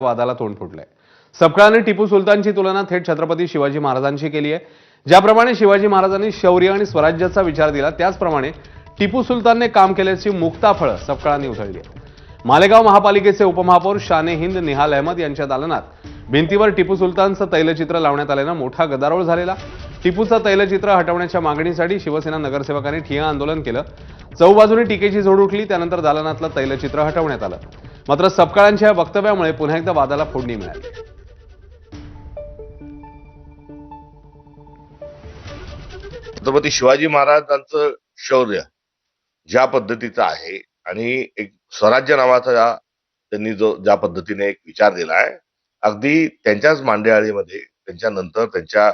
वादाला तोंड फुटलंय। सपकाळाने टिपू सुलतानची तुलना थेट छत्रपती शिवाजी महाराजांशी केली आहे। ज्याप्रमाणे शिवाजी महाराजांनी शौर्य आणि स्वराज्याचा विचार दिला, त्याचप्रमाणे टिपू सुलतानने काम केल्याची मुक्ताफळं सपकाळांनी उधळली आहे। मालेगाव महापालिकेचे उपमहापौर शाने हिंद निहाल अहमद यांच्या दालनात भिंतीवर टिपू सुलतानचं तैलचित्र लावण्यात आल्यानं मोठा गदारोळ झालेला। टिपूचं तैलचित्र हटवण्याच्या मागणीसाठी शिवसेना नगरसेवकांनी ठिय्या आंदोलन केलं। चौबाजूने टीकेची झोड उठली, त्यानंतर दालनातलं तैलचित्र हटवण्यात आलं। मात्र सपकाळांच्या वक्तव्यामुळे पुन्हा एकदा वादाला फोडणी मिळाली। छत्रपती शिवाजी महाराजांचं शौर्य ज्या पद्धतीचं आहे आणि एक स्वराज्य नावाचा त्यांनी ज्या पद्धतीने एक विचार दिला आहे, अगदी त्यांच्याच मांडियाळीमध्ये त्यांच्यानंतर त्यांच्या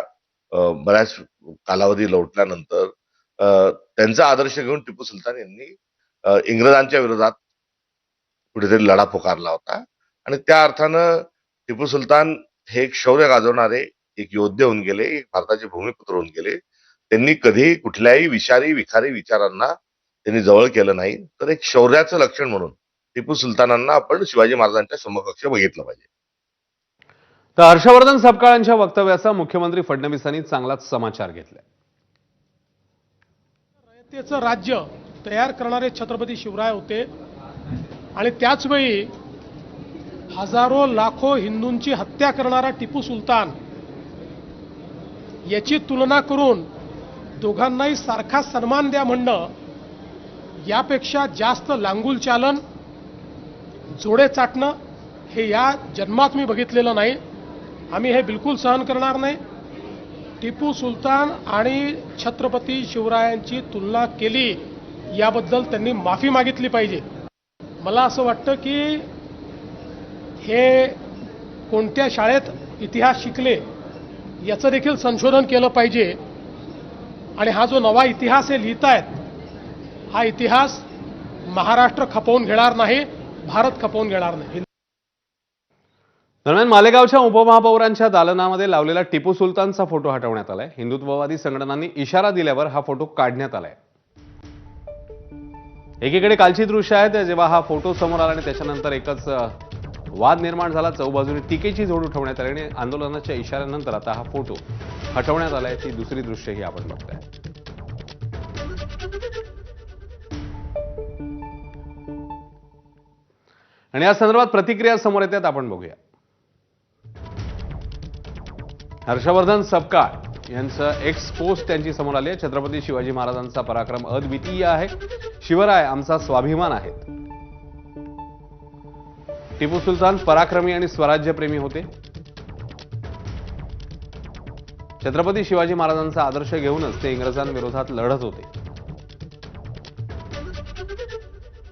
बऱ्याच कालावधी लोटल्यानंतर त्यांचा आदर्श घेऊन टिपू सुलतान यांनी इंग्रजांच्या विरोधात कुठेतरी लढा पुकारला होता आणि त्या अर्थानं टिपू सुलतान हे एक शौर्य गाजवणारे एक योद्धे होऊन गेले, एक भारताचे भूमिपुत्र होऊन गेले। त्यांनी कधी कुठल्याही विखारी विचारांना त्यांनी जवळ केलं नाही। तर एक शौर्याचं लक्षण म्हणून टिपू सुलतानांना आपण शिवाजी महाराजांच्या समकक्ष बघितलं पाहिजे। तर हर्षवर्धन सपकाळांच्या वक्तव्याचा मुख्यमंत्री फडणवीसांनी चांगलाच समाचार घेतलाय। रयतेचं राज्य तयार करणारे छत्रपती शिवराय होते आणि त्याचवेळी हजारो लाखो हिंदूंची हत्या करणारा टिपू सुलतान याची तुलना करून दोघांनाही सारखा सन्मान द्या म्हणणं यापेक्षा जास्त लांगुल चालन, जोडे चाटणं हे या जन्मात मी बघितलेलं नाही। आम्ही हे बिलकुल सहन करणार नाही। टिपू सुलतान आणि छत्रपती शिवरायांची तुलना केली याबद्दल त्यांनी माफी मागितली पाहिजे। मला असं वाटतं की हे कोणत्या शाळेत इतिहास शिकले याचं देखील संशोधन केलं पाहिजे आणि हा जो नवा इतिहास हे लिहितायत, हा इतिहास महाराष्ट्र खपवून घेणार नाही, भारत खपवून घेणार नाही। दरम्यान मालेगावच्या उपमहापौरांच्या दालनामध्ये लावलेला टिपू सुलतानचा फोटो हटवण्यात आलाय। हिंदुत्ववादी संघटनांनी इशारा दिल्यावर हा फोटो काढण्यात आलाय। एकीकडे कालची दृश्य आहेत जेव्हा हा फोटो समोर आला आणि त्याच्यानंतर एकच वाद निर्माण झाला। चौबाजूने टीकेची झोड उठवण्यात आली आणि आंदोलनाच्या इशाऱ्यानंतर आता हा फोटो हटवण्यात आलाय। ती दुसरी दृश्य ही आपण बघताय। आणि या संदर्भात प्रतिक्रिया समोर येतात, आपण बघूया। हर्षवर्धन सपकाळ यांचं एक्स पोस्ट त्यांची समोर आली आहे। छत्रपती शिवाजी महाराजांचा पराक्रम अद्वितीय आहे, शिवराय आमचा स्वाभिमान आहेत। टिपू सुलतान पराक्रमी आणि स्वराज्यप्रेमी होते। छत्रपती शिवाजी महाराजांचा आदर्श घेऊनच ते इंग्रजांविरोधात लढत होते।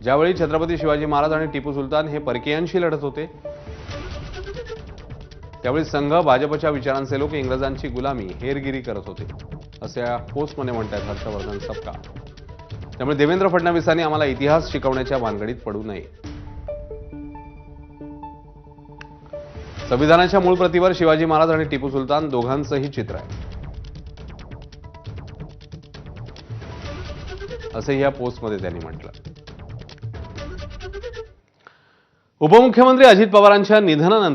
ज्यावेळी छत्रपती शिवाजी महाराज आणि टिपू सुलतान हे परकीयांशी लढत होते, त्यावेळी संघ भाजपच्या विचारांचे लोक इंग्रजांची गुलामी हेरगिरी करत होते, असे या पोस्टमध्ये म्हणतात हर्षवर्धन सपकाळ। त्यामुळे देवेंद्र फडणवीसांनी आम्हाला इतिहास शिकवण्याच्या भानगडीत पडू नये। संविधानाच्या मूळ प्रतीवर शिवाजी महाराज आणि टिपू सुलतान दोघांचंही चित्र आहे, असंही या पोस्टमध्ये त्यांनी म्हटलं। उपमुख्यमंत्री अजित पवारांच्या निधनानंतर